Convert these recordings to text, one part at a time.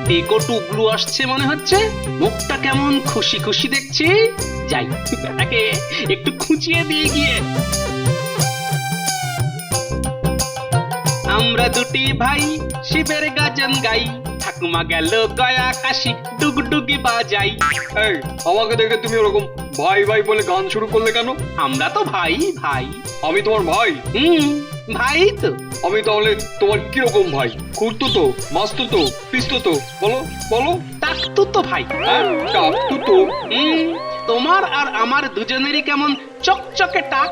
টেকো টুবলু আসছে মনে হচ্ছে, মুখটা কেমন খুশি খুশি দেখছি। যাই, বেটাকে একটু খুঁচিয়ে দিয়ে গিয়ে। আমরা দুটি ভাই শিবের গাজন গাই, ঠাকুমা গেল গয়া কাশি ডুগডুগি বাজাই। এই, আমাকে দেখে তুমি ওরকম ভাই ভাই বলে গান শুরু করলে কেন? আমরা তো ভাই ভাই। আমি তোমার ভাই? ভাই তো। আমি তাহলে তোমার কিরকম ভাই? খুড়তুতো, মাস্তুতো, পিস্তুতো? বলো বলো। টাকতুতো ভাই। হ্যাঁ, টাকতুতো। তোমার আর আমার দুজনেরই কেমন চকচকে টাক,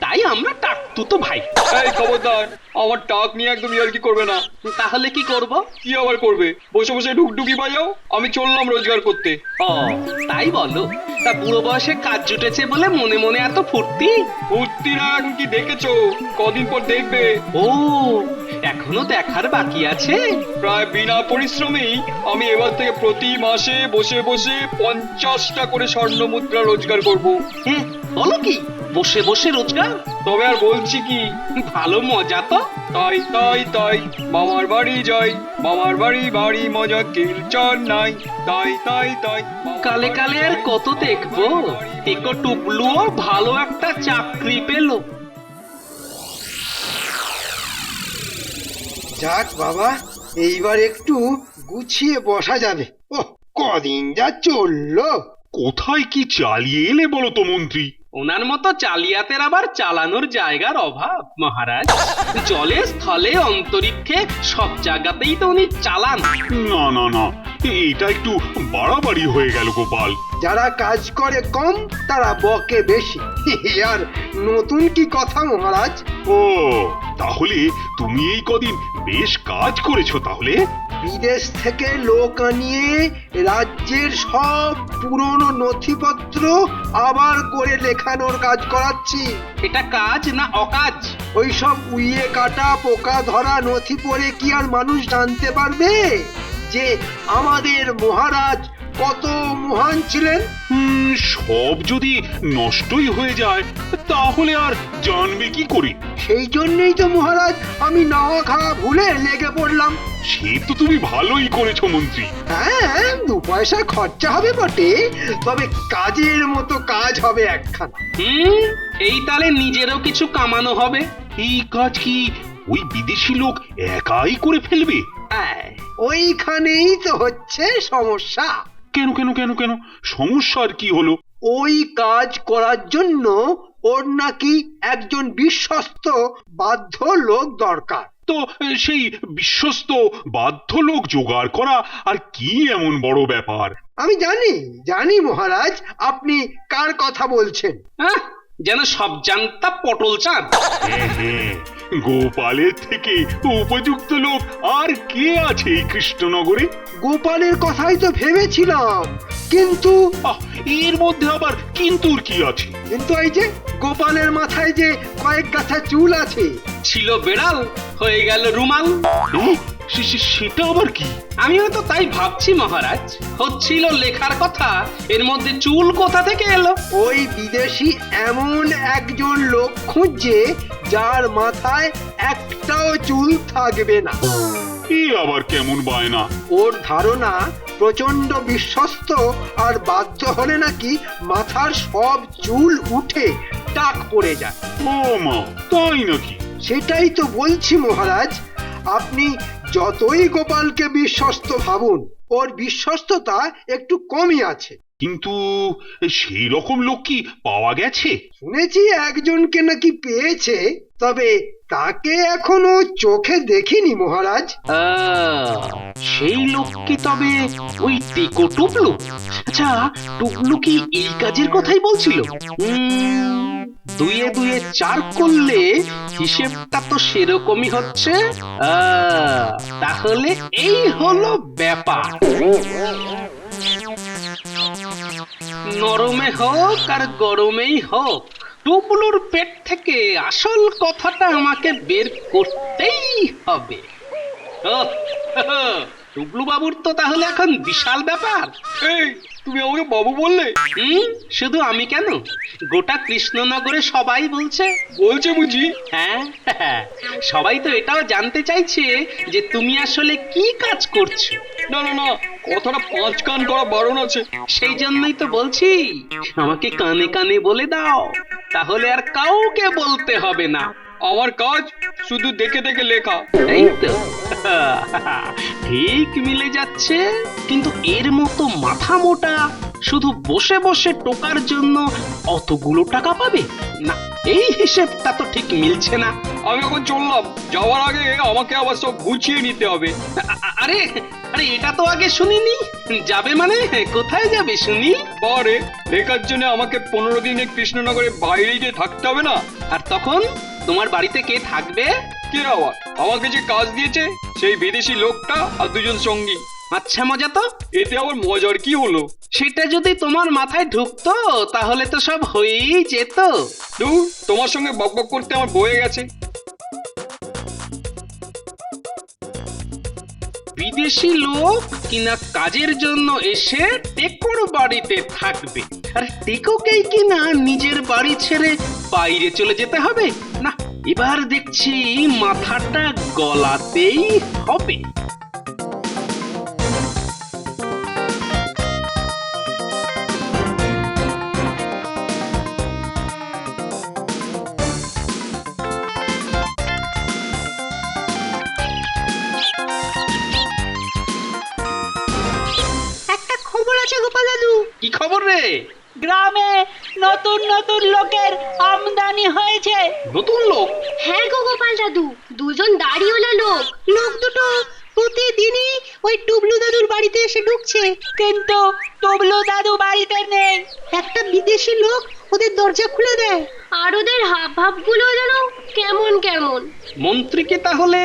তাই আমরা টাকতুতো ভাই। এই খবরদার, আমার টাক নিয়ে একদম ইয়ার্কি করবে না। তাহলে কি করব? কি আবার করবে? বসে বসে ডুগডুগি বাজাও, আমি চললাম রোজগার করতে। ও তাই বলো? তা বুড়ো বয়সে কাজ জুটেছে বলে মনে মনে এত ফুর্তি? ফুর্তিরা এখন কি দেখেছো? কদিন পর দেখবে। ও এখনো দেখার বাকি আছে। প্রায় বিনা পরিশ্রমেই আমি এবার থেকে প্রতি মাসে বসে বসে 50টা করে স্বর্ণ মুদ্রা রোজগার করব। হ্যাঁ, বলো কি? বসে বসে রোজগার? তবে আর বলছি কি, ভালো মজা তো। তাই তাই তাই মামার বাড়ি যাই, মামার বাড়ি বাড়ি মজা কিলচার নাই। তাই তাই তাই কালে কালে আর কত দেখবো, টেকো টুবলুও ভালো একটা চাকরি পেলো। যাক বাবা, এইবার একটু গুছিয়ে বসা যাবে। ও কদিন যা চললো। কোথায় কি চালিয়ে এলে বলো তো মন্ত্রী? ওনার মতো চালিয়াতের আবার চালানোর জায়গার অভাব মহারাজ। জলে স্থলে অন্তরিক্ষে সব জায়গাতেই তো উনি চালান। না না না, এটা একটু বাড়াবাড়ি হয়ে গেল গোপাল। যারা কাজ করে কম তারা বকে বেশি। আর নতুন কি কথা মহারাজ? ও তাহলে তুমি এই কদিন বেশ কাজ করেছো তাহলে? বিদেশ থেকে লোক আনিয়ে রাজ্যের সব পুরনো নথিপত্র আবার করে লেখানোর কাজ করাচ্ছি। এটা কাজ না অকাজ? ওইসব উইয়ে কাটা পোকা ধরা নথি পড়ে কি আর মানুষ জানতে পারবে যে আমাদের মহারাজ কত মহান ছিলেন? সব যদি নষ্টই হয়ে যায় তাহলে আর জানবে কি করে? সেই জন্যই তো মহারাজ আমি নাওয়া খাওয়া ভুলে লেগে পড়লাম। সে তো তুমি ভালোই করেছো মন্ত্রী। হ্যাঁ, 2 পয়সা খরচা হবে বটে, তবে কাজের মতো কাজ হবে একখানা। এই তালে নিজেরও কিছু কামানো হবে। এই কাজ কি ওই বিদেশি লোক একাই করে ফেলবে? ওইখানেই তো হচ্ছে সমস্যা। কেন কেন কেন কেন সমস্যার কি হলো? ওই কাজ করার জন্য ওর নাকি একজন বিশ্বস্ত বাধ্য লোক দরকার। তো সেই বিশ্বস্ত বাধ্য লোক জোগাড় করা আর কি এমন বড় ব্যাপার? আমি জানি জানি মহারাজ, আপনি কার কথা বলছেন। যেন সব জানতা পটল চাঁদ। হ্যাঁ, গোপালের থেকে উপযুক্ত লোক আর কে আছে এই কৃষ্ণনগরে? গোপালের কথাই তো ভেবেছিলাম, কিন্তু এর মধ্যে আবার কিন্তুর কি আছে? কিন্তু এই যে গোপালের মাথায় যে কয়েক গাছা চুল আছে। ছিল বেড়াল, হয়ে গেল রুমাল। সেটা আবার কি? আমিও তো তাই ভাবছি মহারাজ। হচ্ছিল লেখার কথা, এর মধ্যে চুল কোথা থেকে এলো? ওই বিদেশি এমন একজন লোক খুঁজছে যার মাথায় একটাও চুল থাকবে না। এ আবার কেমন বায়না? ওর ধারণা প্রচন্ড বিশ্বস্ত আর বাধ্য হলে নাকি মাথার সব চুল উঠে টাক পড়ে যায়। ও মা, তাই নাকি? সেটাই তো বলছি মহারাজ, আপনি যতই গোপালকে বিশ্বস্ত ভাবুন, ওর বিশ্বস্ততা একটু কমই আছে। কিন্তু সেই রকম লোক কি পাওয়া গেছে? শুনেছি একজনকে নাকি পেয়েছে, তবে তাকে এখনো চোখে দেখিনি মহারাজ। সেই লোক কি তবে ওই টেকো টুবলু? আচ্ছা, টুবলু কি এই কাজের কথাই বলছিল? দুয়ে দুয়ে 4 করলে হিসেবটা তো সেরকমই হচ্ছে। তাহলে এই হলো ব্যাপার। নরমে হোক আর গরমেই হোক, টুবলুর পেট থেকে আসল কথাটা আমাকে বের করতেই হবে। টুবলু বাবুর তো তাহলে এখন বিশাল ব্যাপার। এই, তুমি আমাকে বাবু বললে? শুধু আমি কেন, গোটা কৃষ্ণনগরে সবাই বলছে। বলছে বুঝি? হ্যাঁ, সবাই তো এটাও জানতে চাইছে যে তুমি আসলে কি কাজ করছো। না না না, কথাটা 5 কান করা বারণ আছে। সেই জন্যই তো বলছি আমাকে কানে কানে বলে দাও, তাহলে আর কাউকে বলতে হবে না। আমার কাজ শুধু দেখে দেখে লেখা। এই তো ঠিক মিলে যাচ্ছে। কিন্তু এর মতো মাথা মোটা শুধু বসে বসে টোকার জন্য অতগুলো টাকা পাবে না, এই হিসেবটা তো ঠিক মিলছে না। আমি এখন চললাম, যাওয়ার আগে আমাকে আবার সব গুছিয়ে নিতে হবে। আরে আরে এটা তো আগে শুনিনি। যাবে মানে কোথায় যাবে শুনি? বারে লেখার জন্য আমাকে 15 দিনে কৃষ্ণনগরে বাইরে গিয়ে থাকতে হবে না? আর তখন তোমার বাড়িতে কে থাকবে? কে আবার? আমাকে যে কাজ দিয়েছে সেই বিদেশি লোকটা আর 2 জন সঙ্গী। আচ্ছা, মজা তো। এতে আবার মজার কি হলো? সেটা যদি তোমার মাথায় ঢুকতো তাহলে তো সব হয়েই যেত। দূর, তোমার সঙ্গে বকবক করতে আমার বয়ে গেছে। বিদেশি লোক কিনা কাজের জন্য এসে টেকোর বাড়িতে থাকবে, আর টেকোকেই কিনা নিজের বাড়ি ছেড়ে বাইরে চলে যেতে হবে? না, এবার দেখছি মাথাটা গলাতেই হবে। একটা খবর আছে গোপাল দাদু, কি খবর রে? গ্রামে নতুন নতুন লোকের আমদানি হয়েছে। নতুন লোক? হ্যাঁ গো গোপাল দাদু, 2 জন দাড়িওয়ালা লোক। লোক দুটো প্রতিদিনই ওই টুবলু দাদুর বাড়িতে এসে ঢুকছে, কিন্তু টুবলু দাদু বাড়িতে নেই। একটা বিদেশি লোক ওদের দরজা খুলে দেয়। আর ওদের হাব ভাব গুলো যেন কেমন কেমন। মন্ত্রীকে তাহলে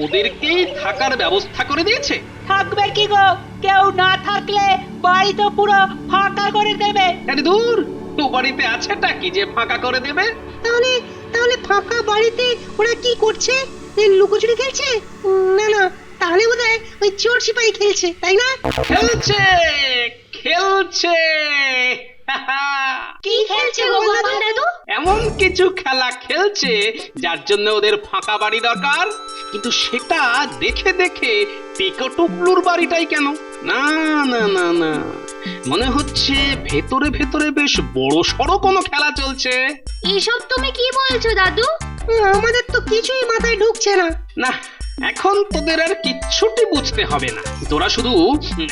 ওদেরকেই থাকার ব্যবস্থা করে দিয়েছে? থাকবে কি গো, কেউ না থাকলে বাড়ি তো পুরো ফাঁকা করে দেবে। আরে দূর, তো বাড়িতে আছেটা কি যে ফাঁকা করে দেবে? তাহলে তাহলে ফাঁকা বাড়িতে ওরা কি করছে? এই লুকোচুরি খেলছে? না না, তাহলে বোধহয় ওই চোর সিপাহি খেলছে, তাই না? খেলছে খেলছে কি খেলছে গো গোপাল দাদু? এমন কিছু খেলা খেলছে যার জন্য ওদের ফাঁকা বাড়ি দরকার। কিন্তু সেটা দেখে দেখে টেকো টুকলুর বাড়িটাই কেন? না না না না, মনে হচ্ছে ভেতরে ভেতরে বেশ বড় সড়ো কোনো খেলা চলছে। এসব তুমি কি বলছো দাদু? আমাদের তো কিছুই মাথায় ঢুকছে না। না, এখন তোদের আর কিচ্ছুটি বুঝতে হবে না। তোরা শুধু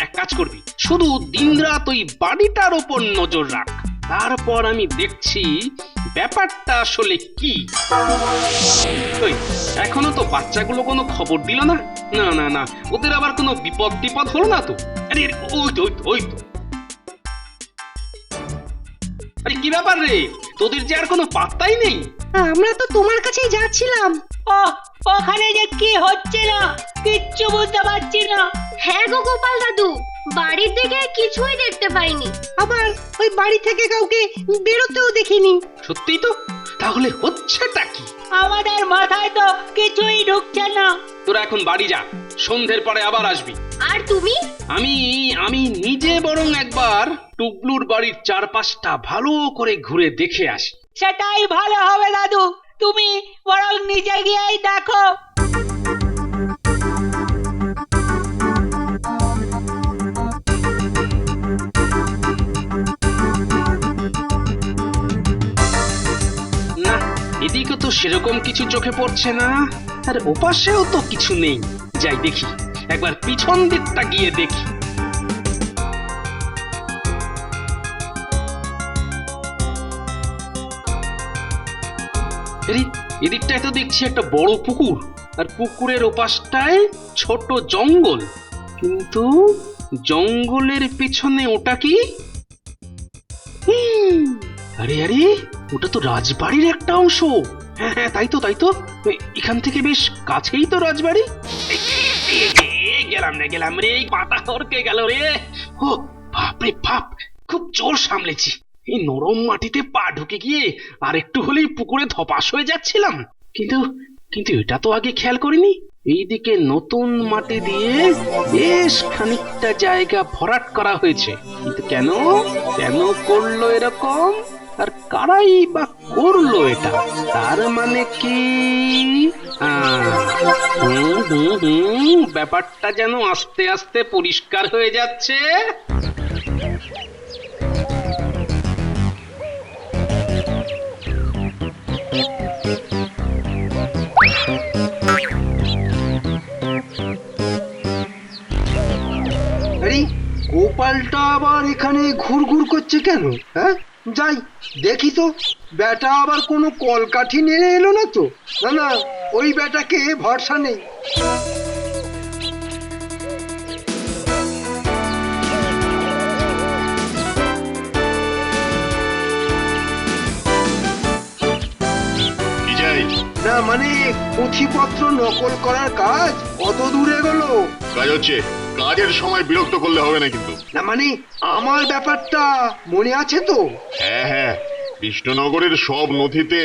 এক কাজ করবি, শুধু দিনরাত ওই বাড়িটার ওপর নজর রাখ, তারপর আমি দেখছি ব্যাপারটা আসলে কি। ওই এখনো তো বাচ্চাগুলো কোনো খবর দিল না। না না না, ওদের আবার কোনো বিপদ টিপদ হলো না তো? আরে ওই তো ওই তো। আরে কি ব্যাপার রে, তোদের যে আর কোনো পাত্তাই নেই। আমরা তো তোমার কাছেই যাচ্ছিলাম। ওখানে যে কি হচ্ছে না কিচ্ছু বুঝতে পারছি না। হ্যাঁ গো গোপাল দাদু, বাড়ির দিকে কিছুই দেখতে পাইনি। আবার ওই বাড়ি থেকে কাউকে বেরোতেও দেখিনি। সত্যি তো? তাহলে হচ্ছেটা কি? আমাদের মাথায় তো কিছুই ঢুকছে না। তোরা এখন বাড়ি যা, সন্ধ্যের পরে আবার আসবি। আর তুমি? আমি আমি নিজে বরং একবার টুকলুর বাড়ির চারপাশটা ভালো করে ঘুরে দেখে আসি। সেটাই ভালো হবে দাদু, তুমি বরং নিজে গিয়েই দেখো। না, এদিকে তো সেরকম কিছু চোখে পড়ছে না, আর ওপাশেও তো কিছু নেই। যাই দেখি, একবার পিছন দিকটা গিয়ে দেখি। আরে, এদিকটায় তো দেখছি একটা বড় পুকুর, আর পুকুরের ওপাশটায় ছোট জঙ্গল। কিন্তু জঙ্গলের পিছনে ওটা কি? আরে আরে, ওটা তো রাজবাড়ির একটা অংশ। হ্যাঁ হ্যাঁ, তাই তো তাই তো, এখান থেকে বেশ কাছেই তো রাজবাড়ি। গেলাম রে, পাতা হরকে গেল রে। ও বাপরে বাপ, খুব জোর সামলেছি। এই নরম মাটিতে পা ঢুকে গিয়ে আর একটু হলেই পুকুরে ধপাস হয়ে যাচ্ছিলাম। কিন্তু কিন্তু এটা তো আগে খেয়াল করিনি। এইদিকে নতুন মাটি দিয়ে বেশ খানিকটা জায়গা ভরাট করা হয়েছে, কিন্তু কেন কেন করলো এরকম, আর কারাই বা করলো এটা? তার মানে কি? ব্যাপারটা যেন আস্তে আস্তে পরিষ্কার হয়ে যাচ্ছে। আরে গোপালটা আবার এখানে ঘুরঘুর করছে কেন? হ্যাঁ, যাই দেখি তো, ব্যাটা আবার কোনো কলকাঠি নিয়ে এলো না তো? না না, ওই ব্যাটাকে ভরসা নেই। কি চাই? না মানে পুঁথিপত্র নকল করার কাজ কত দূরে গেল? কাজ হচ্ছে, কাজের সময় বিরক্ত করলে হবে না কিন্তু। না মানে আমার ব্যাপারটা মনে আছে তো? হ্যাঁ হ্যাঁ, কৃষ্ণনগরের সব নথিতে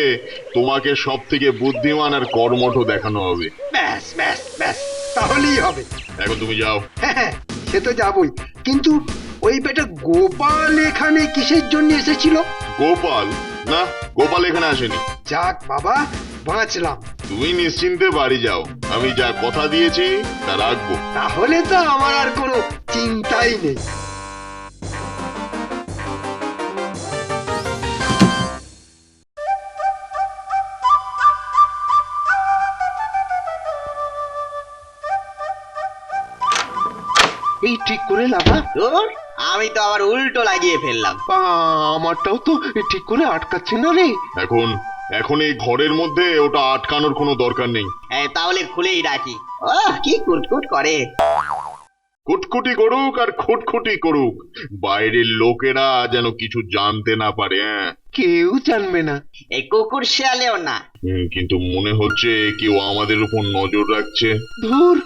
তোমাকে সব থেকে বুদ্ধিমান আর কর্মঠ দেখানো হবে। ব্যাস ব্যাস ব্যাস, তাহলেই হবে। এখন তুমি যাও। হ্যাঁ হ্যাঁ, সে তো যাবই, কিন্তু ওই বেটা গোপাল এখানে কিসের জন্য এসেছিল? গোপাল? না, গোপাল এখানে আসেনি। যাক বাবা, বাঁচলাম। তুমি নিশ্চিন্তে বাড়ি যাও, আমি যা কথা দিয়েছি তা রাখবো। তাহলে তো আমার আর কোনো চিন্তাই নেই। এই ঠিক করে লাগা। ধুর, আমি তো আবার উল্টো লাগিয়ে ফেললাম। আমারটাও তো ঠিক করে আটকাচ্ছে না রে। এখন এই ঘরের মধ্যে ওটা আটকানোর কোনো দরকার নেই। তাহলে খুলেই রাখি। কি কুটকুট করে। কুটকুটি করুক আর খুটখুটি করুক, বাইরের লোকেরা যেন কিছু জানতে না পারে। হ্যাঁ, কেউ জানবে না। এই কুকুর শিয়ালেও না। কিন্তু মনে হচ্ছে কেউ আমাদের উপর নজর রাখছে। ধুর,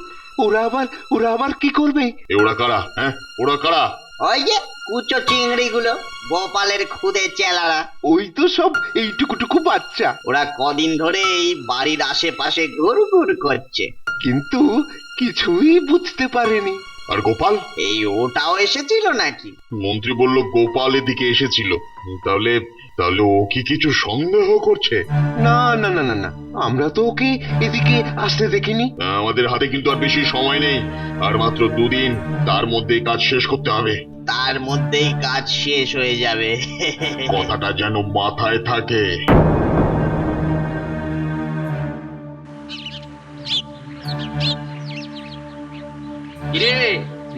ওরা আবার কি করবে? ওরা কারা? হ্যাঁ, ওরা কারা? ওই যে কুচো চিংড়ি গুলো, গোপালের খুদে চেলারা। ওই তো সব এইটুকুটুকু বাচ্চা। ওরা কদিন ধরে এই বাড়ির আশেপাশে ঘুরঘুর করছে, কিন্তু কিছুই বুঝতে পারেনি। আর গোপাল? এই ওটাও এসেছিল নাকি? মন্ত্রী বলল গোপাল এদিকে এসেছিল। তাহলে তাহলে ও কি কিছু সন্দেহ করছে? না না না না না, আমরা তো ওকে এদিকে আসতে দেখিনি। আমাদের হাতে কিন্তু আর বেশি সময় নেই, আর মাত্র 2 দিন, তার মধ্যে কাজ শেষ করতে হবে। তার মধ্যেই কাজ শেষ হয়ে যাবে। কথাটা যেন মাথায় থাকে। কিরে,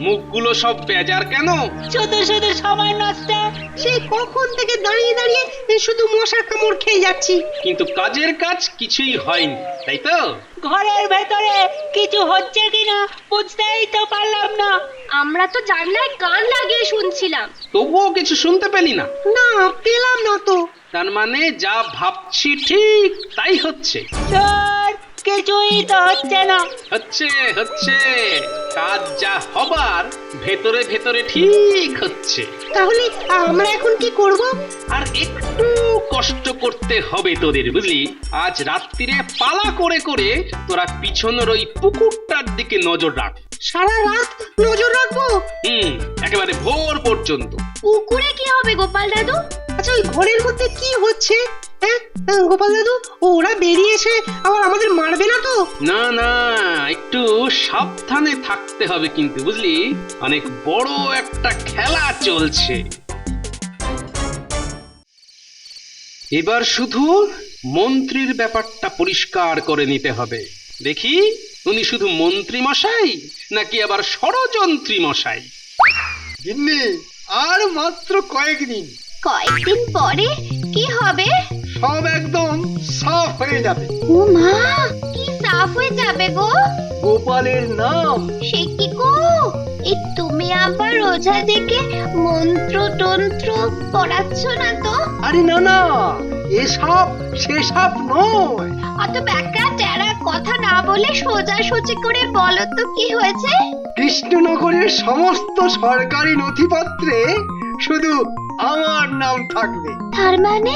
মুখগুলো সব বেজার কেন? শুধু শুধু সময় নষ্ট। সেই কখন থেকে দাঁড়িয়ে দাঁড়িয়ে শুধু মশার কামড় খেয়ে যাচ্ছি। কিন্তু কাজের কাজ কিছুই হয়নি, তাই তো? ঘরের ভেতরে কিছু হচ্ছে কিনা বুঝতেই তো পারলাম না। আমরা তো জানলায় কান লাগিয়ে শুনছিলাম। তবুও কিছু শুনতে পেলি না? না, পেলাম না তো। তার মানে যা ভাবছি ঠিক তাই হচ্ছে। ধুর, কিছুই তো হচ্ছে না। হচ্ছে হচ্ছে, কাজ যা হবার ভেতরে ভেতরে ঠিক হচ্ছে। তাহলে আমরা এখন কি করব? আর একটু কষ্ট করতে হবে তোদের, বুঝলি? আজ রাত্রিরে পালা করে করে তোরা পিছনের ওই পুকুরটার দিকে নজর রাখ। সারা রাত নজর রাখবো? একেবারে ভোর পর্যন্ত। পুকুরে কি হবে গোপাল দাদু? আচ্ছা, ওই ঘরের মধ্যে কি হচ্ছে? হ্যাঁ গোপাল দাদু, ওরা বেরিয়ে এসে আবার আমাদের মারবে না তো? না না, একটু সাবধানে থাকতে হবে কিন্তু, বুঝলি? অনেক বড় একটা খেলা চলছে। এবার শুধু মন্ত্রীর ব্যাপারটা পরিষ্কার করে নিতে হবে। দেখি উনি শুধু মন্ত্রী মশাই নাকি আবার ষড়যন্ত্রী মশাই। গিন্নি, আর মাত্র কয়েকদিন, কয়েকদিন পরে কি হবে? সব একদম সাফ হয়ে যাবে। ও মা, কি সাফ হয়ে যাবে গো? গোপালের নাম। সে কি গো? এই তুমি আবার ওঝা দেখে মন্ত্র তন্ত্র পড়াচ্ছ না তো? আরে না না, এসব সেসব নয়। অত ব্যাকা টেরা কথা না বলে সোজাসুজি করে বলো তো কি হয়েছে? কৃষ্ণনগরের সমস্ত সরকারি নথিপত্রে শুধু আমার নাম থাকবে। তার মানে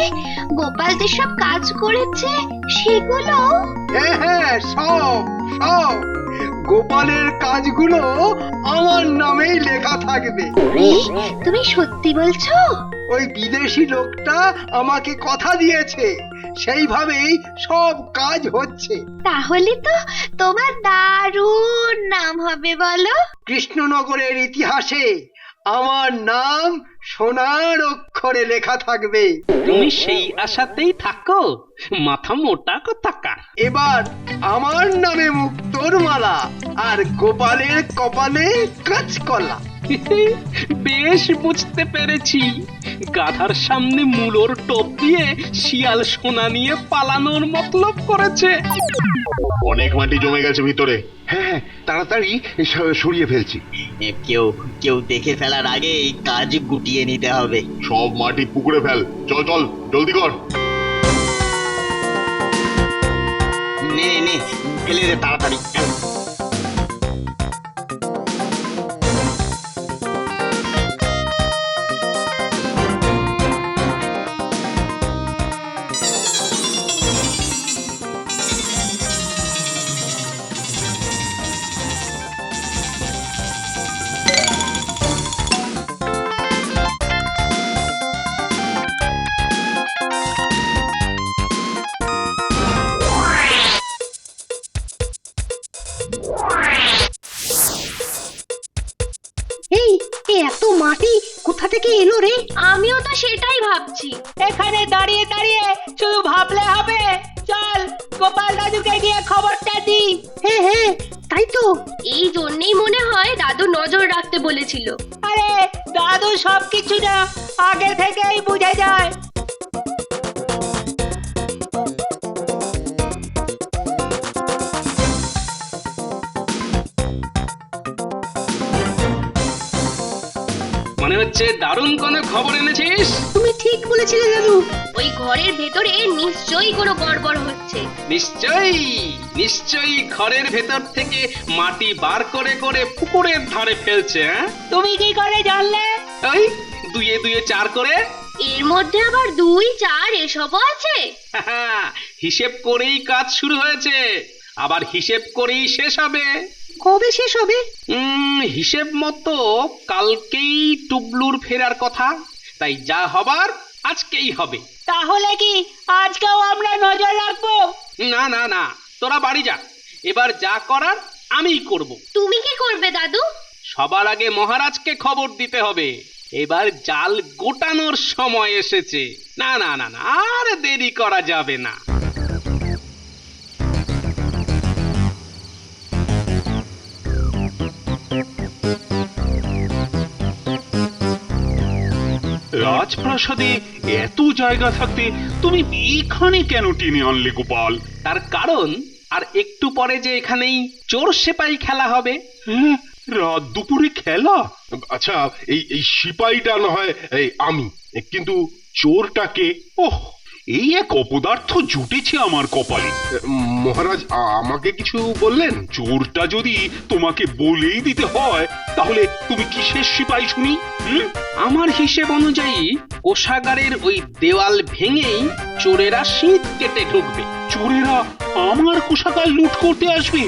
গোপাল যেসব কাজ করেছে সেগুলো? হ্যাঁ হ্যাঁ, সব সব গোপালের কাজগুলো আমার নামেই লেখা থাকবে। তুমি সত্যি বলছো? ওই বিদেশি লোকটা আমাকে কথা দিয়েছে, সেইভাবেই সব কাজ হচ্ছে। তাহলে তো তোমার দারুণ নাম হবে বলো। কৃষ্ণনগরের ইতিহাসে আমার নাম সোনার অক্ষরে লেখা থাকবে। তুমি সেই আশাতেই থাকো, মাথা মোটা কথাকার। এবার আমার নামে মুক্তোর মালা, আর গোপালের কপালে কাঁচকলা। বেশ বুঝতে পেরেছি, গাধার সামনে মূলোর টোপ দিয়ে শিয়াল সোনা নিয়ে পালানোর মতলব করেছে। অনেক মাটি জমে গেছে ভিতরে। হ্যাঁ, তাড়াতাড়ি সরিয়ে ফেলছি। কেউ কেউ দেখে ফেলার আগে এই কাজ গুটিয়ে নিতে হবে। সব মাটি পুকুরে ফেল। চল চল, জলদি কর। নে নে নে, ফেলে দে তাড়াতাড়ি। এই এত মাটি কোথা থেকে এলো রে? আমিও তো সেটাই ভাবছি। এখানে দাঁড়িয়ে দাঁড়িয়ে শুধু ভাবলে হবে, চল গোপাল দাদুকে গিয়ে খবরটা দি। হ্যাঁ হ্যাঁ, তাই তো। এই জন্যই মনে হয় দাদু নজর রাখতে বলেছিল। আরে দাদু সবকিছু না আগে থেকেই বুঝে যায়। মনে হচ্ছে দারুণ কোনো খবর এনেছিস। তুমি ঠিক বলেছিলে দাদু। ওই ঘরের ভেতরে নিশ্চয়ই কোনো গড়বড় হচ্ছে। নিশ্চয়ই নিশ্চয়ই ঘরের ভেতর থেকে মাটি বার করে করে পুকুরের ধারে ফেলছে। তুমি কি করে জানলে? ওই দুয়ে দুয়ে চার করে। এর মধ্যে আবার 2, 4 এসবও আছে। হিসেব করেই কাজ শুরু হয়েছে, আবার হিসেব করেই শেষ হবে। কবে শেষ হবে? হিসেব মতো কালকেই টুবলুর ফেরার কথা, তাই যা হবার আজকেই হবে। তাহলে কি আজকেও আমরা নজর রাখবো? না না না, তোরা বাড়ি যা, এবার যা করার আমিই করব। তুমি কি করবে দাদু? সবার আগে মহারাজকে খবর দিতে হবে। এবার জাল গোটানোর সময় এসেছে। না না না না, আর দেরি করা যাবে না। রাজপ্রাসাদে এত জায়গা থাকতে তুমি এখানে কেন টেনে আনলে গোপাল? তার কারণ আর একটু পরে যে এখানেই চোর সেপাই খেলা হবে। হ্যাঁ, রাত দুপুরে খেলা? আচ্ছা, এই এই সিপাহীটা না হয় আমি, কিন্তু চোরটাকে? ওহ, এই এক অপদার্থ জুটেছে আমার কপালে। মহারাজ আমাকে কিছু বললেন? চোরটা যদি তোমাকে বলেই দিতে হয়, তাহলে তুমি কিসের সিপাহী শুনি? আমার হিসেব অনুযায়ী কোষাগারের ওই দেওয়াল ভেঙেই চোরেরা শীত কেটে ঢুকবে। চোরেরা আমার কোষাগার লুট করতে আসবে?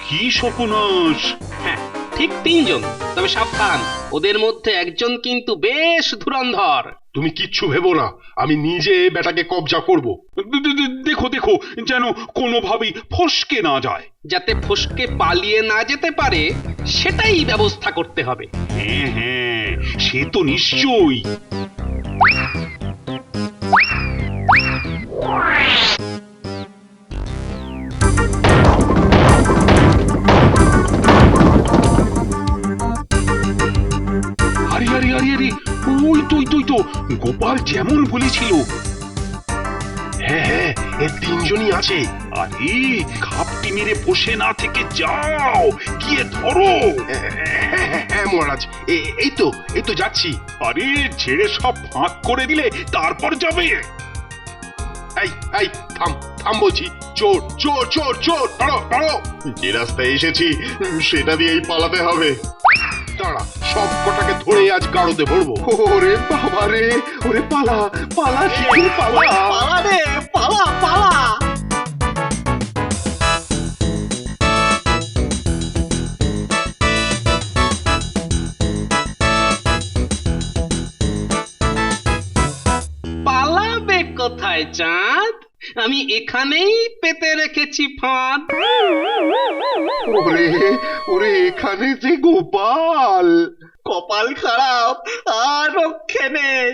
কি সর্বনাশ! হ্যাঁ, ঠিক 3 জন, তবে সাবধান, ওদের মধ্যে একজন কিন্তু বেশ ধুরন্ধর। তুমি কিচ্ছু ভেবো না, আমি নিজে বেটাকে কবজা করব। দেখো দেখো, যেন কোনোভাবেই ফসকে না যায়। যাতে ফসকে পালিয়ে না যেতে পারে সেটাই ব্যবস্থা করতে হবে। হ্যাঁ হ্যাঁ, সে তো নিশ্চয়ই। আরে আরে আরে আরে, ওই তো গোপাল যেমন বলেছিল। হ্যাঁ হ্যাঁ, 3 জনই আছে। আরে খাপটি মেরে বসে না থেকে যাও, গিয়ে ধরো। হ্যাঁ মহারাজ, এই তো যাচ্ছি। আরে ছেড়ে সব ফাঁক করে দিলে তারপর যাবে। এই থাম বলছি। চোর চোর চোর চোর, দাঁড়াও। যে রাস্তায় এসেছি সেটা দিয়েই পালাতে হবে। দাঁড়া, সব কটাকে ধরে আজ গাড়োতে ভরবো। ওরে বাবা রে, ওরে পালা পালা শিগগির পালা। পালা রে, পালা পালা। কোথায় চাঁদ? আমি এখানেই পেতে রেখেছি ফাঁদ। ওরে ওরে এখানে যে গোপাল, কপাল খারাপ আর রক্ষে নেই।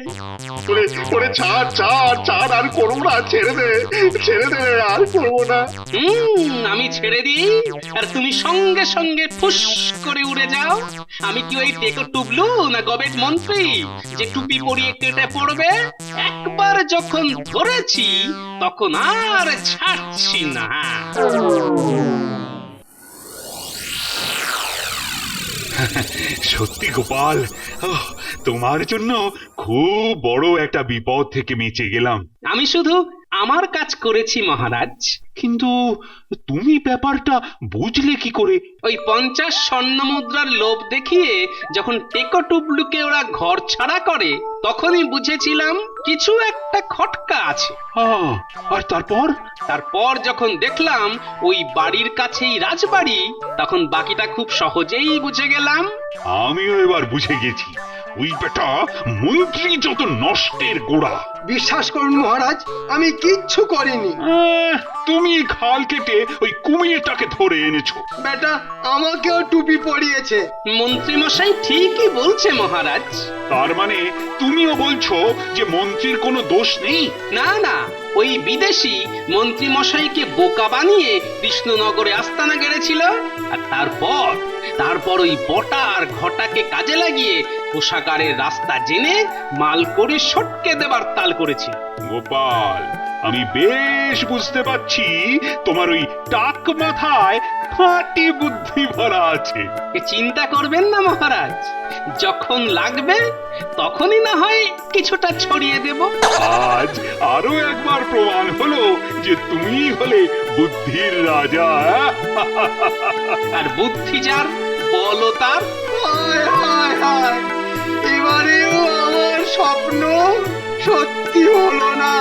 ওরে ওরে ছাড় ছাড় ছাড়, আর করবো না, ছেড়ে দে আর করবো না। আমি ছেড়ে দিই আর তুমি সঙ্গে সঙ্গে ফুস করে উড়ে যাও। আমি কি ওই টেকো টুবলু না গবেট মন্ত্রী যে টুপি পরিয়ে কেটে পড়বে? একবার যখন ধরেছি তখন আর ছাড়ছি না। সত্যি গোপাল, তোমার জন্য খুব বড় একটা বিপদ থেকে বেঁচে গেলাম। আমি শুধু আমার কাজ করেছি মহারাজ। কিন্তু তুমি ব্যাপারটা বুঝলে কি করে? ওই 50 স্বর্ণ মুদ্রার লোভ দেখিয়ে যখন টেকো টুবলুকে ওরা ঘর ছাড়া করে তখনই বুঝেছিলাম কিছু একটা খটকা আছে। আর তারপর? তারপর যখন দেখলাম ওই বাড়ির কাছেই রাজবাড়ি, তখন বাকিটা খুব সহজেই বুঝে গেলাম। আমিও এবার বুঝে গেছি, ওই বেটা মন্ত্রী যত নষ্টের গোড়া। বিশ্বাস করুন মহারাজ, আমি কিচ্ছু করিনি। তুমি খাল কেটে ওই কুমিরটাকে ধরে এনেছো। বেটা আমাকেও টুপি পরিয়েছে। মন্ত্রী মশাই ঠিকই বলছে মহারাজ। তার মানে তুমিও বলছো যে মন্ত্রীর কোনো দোষ নেই? না না, ওই বিদেশি মন্ত্রী মশাইকে বোকা বানিয়ে কৃষ্ণনগরে আস্তানা গেড়েছিল। আর তারপর ওই বটা আর ঘটাকে কাজে লাগিয়ে কোষাগারের রাস্তা জেনে মাল করে সটকে দেবার তাল করেছিল। গোপাল, আমি বেশ বুঝতে পারছি তোমার ওই টাক মাথায় খাঁটি বুদ্ধি ভরা আছে। চিন্তা করবেন না মহারাজ, যখন লাগবে তখনই না হয় কিছুটা ছড়িয়ে দেব। আজ আরো একবার প্রমাণ হলো যে তুমি হলে বুদ্ধির রাজা। আর বুদ্ধি যার, বলো তার। হায় হায় হায়, এবারেও আমার স্বপ্ন সত্যি হলো না।